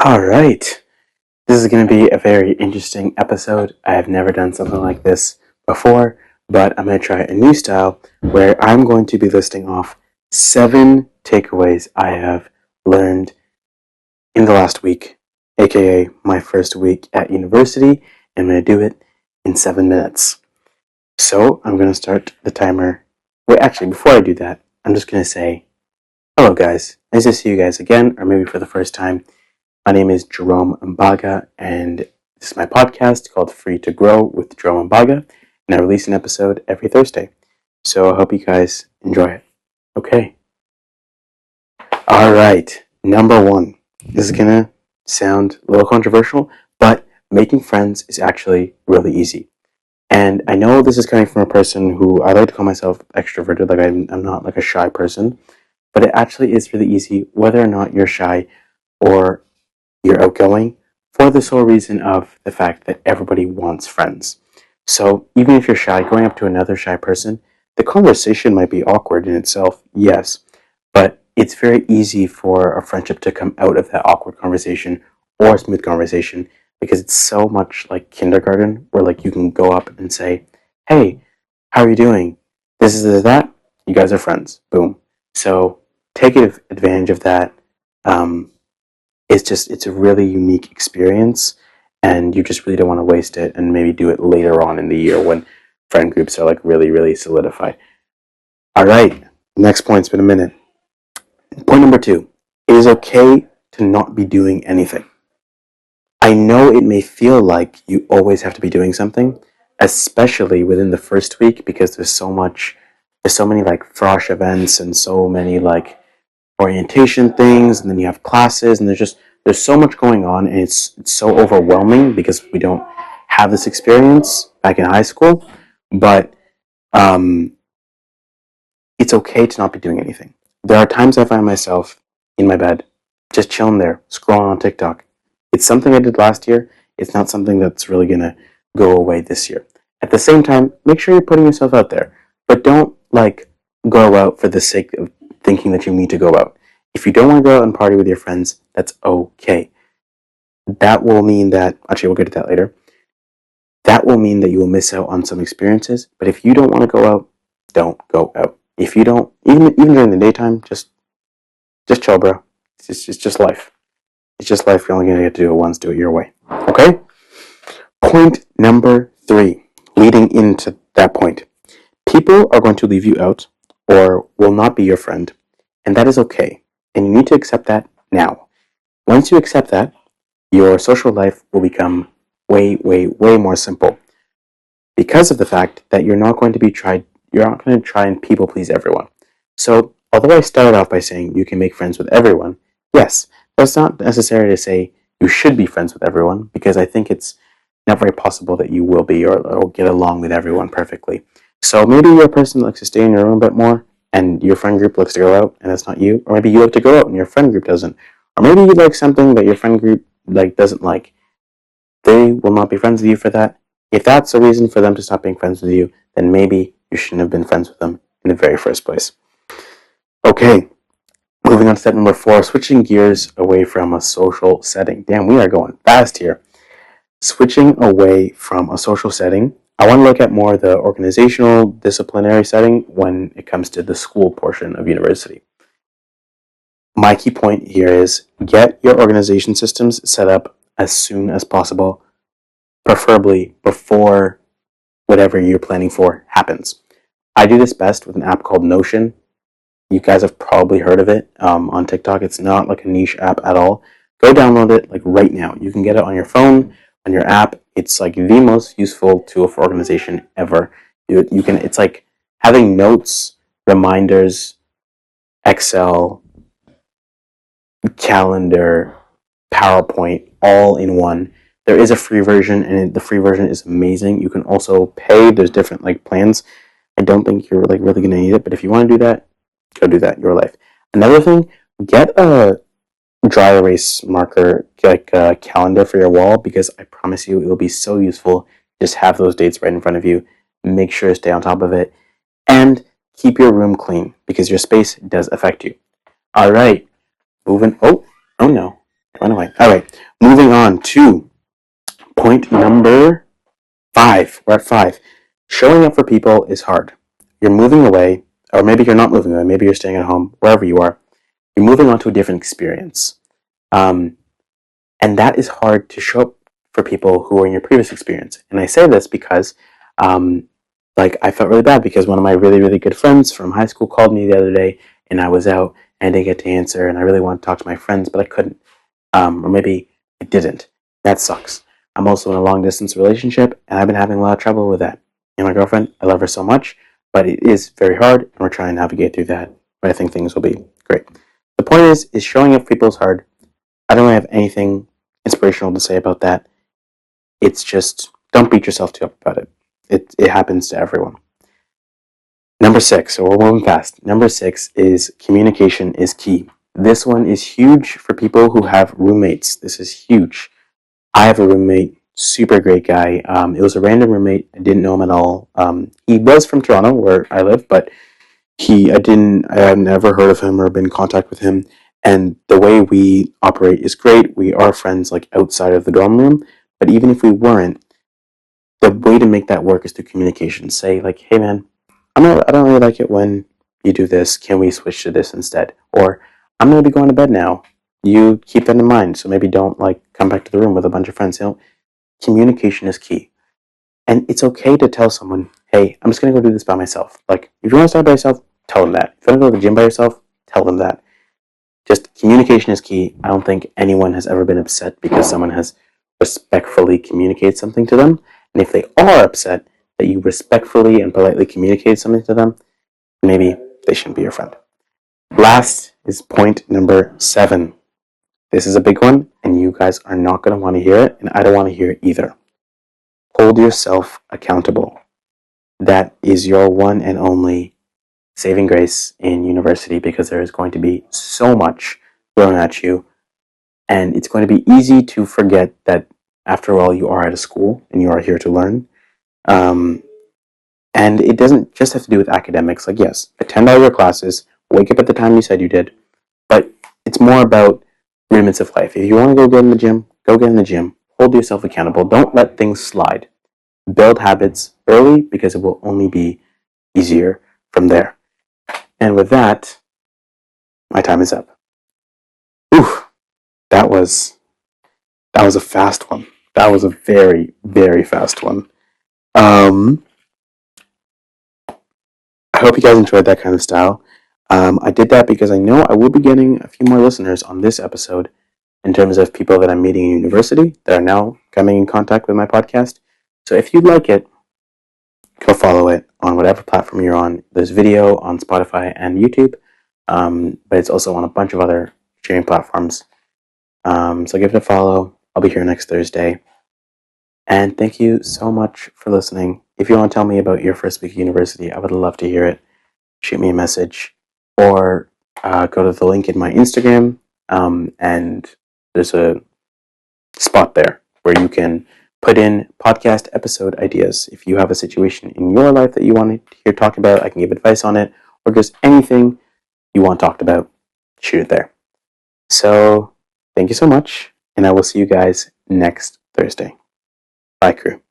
All right. This is going to be a very interesting episode. I have never done something like this before, but I'm going to try a new style where I'm going to be listing off 7 takeaways I have learned in the last week, aka my first week at university, and I'm going to do it in 7 minutes. So I'm going to start the timer. Wait, actually, before I do that, I'm just going to say, hello guys. Nice to see you guys again, or maybe for the first time. My name is Jerome Mbaga, and this is my podcast called Free to Grow with Jerome Mbaga, and I release an episode every Thursday. So I hope you guys enjoy it. Okay. All right. Number 1. This is going to sound a little controversial, but making friends is actually really easy. And I know this is coming from a person who I like to call myself extroverted, like I'm not like a shy person, but it actually is really easy whether or not you're shy or you're outgoing, for the sole reason of the fact that everybody wants friends. So even if you're shy, going up to another shy person, the conversation might be awkward in itself, yes, but it's very easy for a friendship to come out of that awkward conversation or a smooth conversation because it's so much like kindergarten where like you can go up and say, hey, how are you doing? This is that. You guys are friends. Boom. So take advantage of that. It's a really unique experience, and you just really don't want to waste it and maybe do it later on in the year when friend groups are like really, really solidified. All right, next point's been a minute. Point number 2, it is okay to not be doing anything. I know it may feel like you always have to be doing something, especially within the first week because there's so many like frosh events and so many like orientation things, and then you have classes, and there's so much going on, and it's so overwhelming because we don't have this experience back in high school. But um, it's okay to not be doing anything. There are times I find myself in my bed, just chilling there, scrolling on TikTok. It's something I did last year. It's not something that's really gonna go away this year. At the same time, make sure you're putting yourself out there, but don't like go out for the sake of thinking that you need to go out. If you don't want to go out and party with your friends, that's okay. That will mean that, actually, we'll get to that later. That will mean that you will miss out on some experiences. But if you don't want to go out, don't go out. If you don't, even during the daytime, just chill, bro. It's just life. It's just life. You're only gonna get to do it once. Do it your way. Okay. Point number 3. Leading into that point, people are going to leave you out or will not be your friend, and that is okay. And you need to accept that now. Once you accept that, your social life will become way, way, way more simple because of the fact that you're not going to try and people please everyone. So, although I started off by saying you can make friends with everyone, yes, that's not necessary to say you should be friends with everyone because I think it's not very possible that you will be or get along with everyone perfectly. So maybe you're a person that likes to stay in your room a bit more and your friend group likes to go out and that's not you. Or maybe you like to go out and your friend group doesn't. Or maybe you like something that your friend group doesn't like. They will not be friends with you for that. If that's a reason for them to stop being friends with you, then maybe you shouldn't have been friends with them in the very first place. Okay, moving on to step number 4, switching gears away from a social setting. Damn, we are going fast here. Switching away from a social setting, I want to look at more the organizational, disciplinary setting when it comes to the school portion of university. My key point here is get your organization systems set up as soon as possible, preferably before whatever you're planning for happens. I do this best with an app called Notion. You guys have probably heard of it on TikTok. It's not like a niche app at all. Go download it like right now. You can get it on your phone, on your app. It's like the most useful tool for organization ever. You can. It's like having notes, reminders, Excel, calendar, PowerPoint, all in one. There is a free version, and the free version is amazing. You can also pay. There's different like plans. I don't think you're like really gonna need it, but if you want to do that, go do that in your life. Another thing, get a dry erase marker, like a calendar for your wall, because I promise you it will be so useful. Just have those dates right in front of you. Make sure to stay on top of it, and keep your room clean because your space does affect you. All right, moving. Oh no, It went away. All right. Moving on to point number 5. We're at 5. Showing up for people is hard. You're moving away, or maybe you're not moving away. Maybe you're staying at home, wherever you are. You're moving on to a different experience. And that is hard to show up for people who are in your previous experience. And I say this because, I felt really bad because one of my really, really good friends from high school called me the other day, and I was out and I didn't get to answer, and I really wanted to talk to my friends, but I couldn't. Or maybe I didn't. That sucks. I'm also in a long distance relationship, and I've been having a lot of trouble with that. And my girlfriend, I love her so much, but it is very hard, and we're trying to navigate through that. But I think things will be great. The point is showing up for people is hard. I don't really have anything inspirational to say about that. It's just don't beat yourself too up about it. It happens to everyone. Number 6, so we're moving fast. Number 6 is communication is key. This one is huge for people who have roommates. This is huge. I have a roommate, super great guy. It was a random roommate. I didn't know him at all. He was from Toronto, where I live, but I had never heard of him or been in contact with him. And the way we operate is great. We are friends like outside of the dorm room, but even if we weren't, the way to make that work is through communication. Say like, hey man, I don't really like it when you do this. Can we switch to this instead? Or I'm gonna be going to bed now. You keep that in mind. So maybe don't come back to the room with a bunch of friends. Communication is key. And it's okay to tell someone, hey, I'm just gonna go do this by myself. Like if you want to start by yourself, tell them that. If you want to go to the gym by yourself, tell them that. Just communication is key. I don't think anyone has ever been upset because someone has respectfully communicated something to them. And if they are upset that you respectfully and politely communicate something to them, maybe they shouldn't be your friend. Last is point number 7. This is a big one, and you guys are not going to want to hear it, and I don't want to hear it either. Hold yourself accountable. That is your one and only saving grace in university, because there is going to be so much thrown at you, and it's going to be easy to forget that after all, you are at a school and you are here to learn. And it doesn't just have to do with academics. Like, yes, attend all your classes, wake up at the time you said you did, but it's more about rudiments of life. If you want to go get in the gym, go get in the gym. Hold yourself accountable. Don't let things slide. Build habits early, because it will only be easier from there. And with that, my time is up. Ooh, that was a fast one. That was a very, very fast one. I hope you guys enjoyed that kind of style. I did that because I know I will be getting a few more listeners on this episode in terms of people that I'm meeting in university that are now coming in contact with my podcast. So if you'd like it, go follow it on whatever platform you're on. There's video on Spotify and YouTube, but it's also on a bunch of other streaming platforms. So give it a follow. I'll be here next Thursday. And thank you so much for listening. If you want to tell me about your first week of university, I would love to hear it. Shoot me a message, or go to the link in my Instagram, and there's a spot there where you can put in podcast episode ideas. If you have a situation in your life that you want to hear talked about, I can give advice on it, or just anything you want talked about, shoot it there. So thank you so much, and I will see you guys next Thursday. Bye, crew.